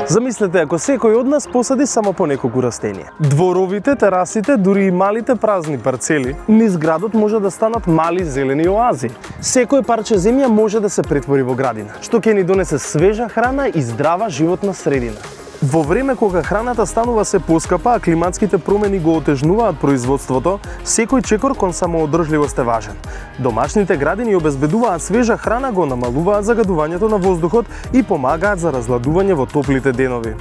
Замислете ако секој од нас посади само по неколку растенија. Дворовите, терасите, дури и малите празни парцели низ градот може да станат мали зелени оази. Секој парче земја може да се претвори во градина, што ќе ни донесе свежа храна и здрава животна средина. Во време кога храната станува се поскапа, а климатските промени го отежнуваат производството, секој чекор кон самоодржливост е важен. Домашните градини обезбедуваат свежа храна, го намалуваат загадувањето на воздухот и помагаат за разладување во топлите денови.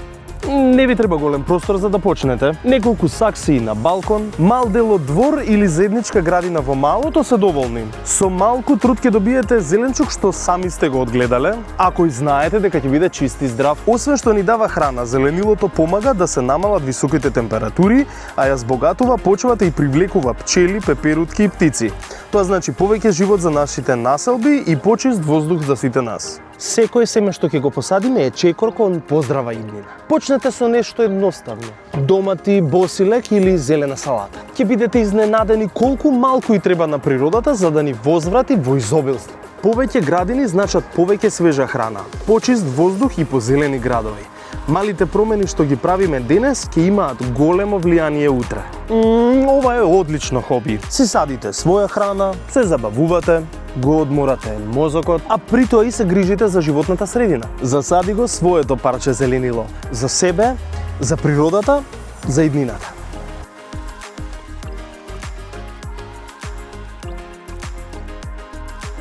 Не ви треба голем простор за да почнете. Неколку саксии на балкон, мал дел од двор или заедничка градина во малото се доволни. Со малку труд ќе добиете зеленчук што сами сте го одгледале, ако и знаете дека ќе биде чист и здрав. Освен што ни дава храна, зеленилото помага да се намалат високите температури, а ја збогатува почвата и привлекува пчели, пеперутки и птици. Тоа значи повеќе живот за нашите населби и почист воздух за сите нас. Секој семе што ќе го посадиме е чекор кон поздрава иднина. Почнете со нешто едноставно. Домати, босилек или зелена салата. Ќе бидете изненадени колку малку и треба на природата за да ни возврати во изобилство. Повеќе градини значат повеќе свежа храна, почист воздух и позелени градови. Малите промени што ги правиме денес ќе имаат големо влијание утре. Ова е одлично хоби. Си садите своја храна, се забавувате, го одморате мозокот, а при тоа и се грижите за животната средина. Засади го своето парче зеленило. За себе, за природата, за иднината.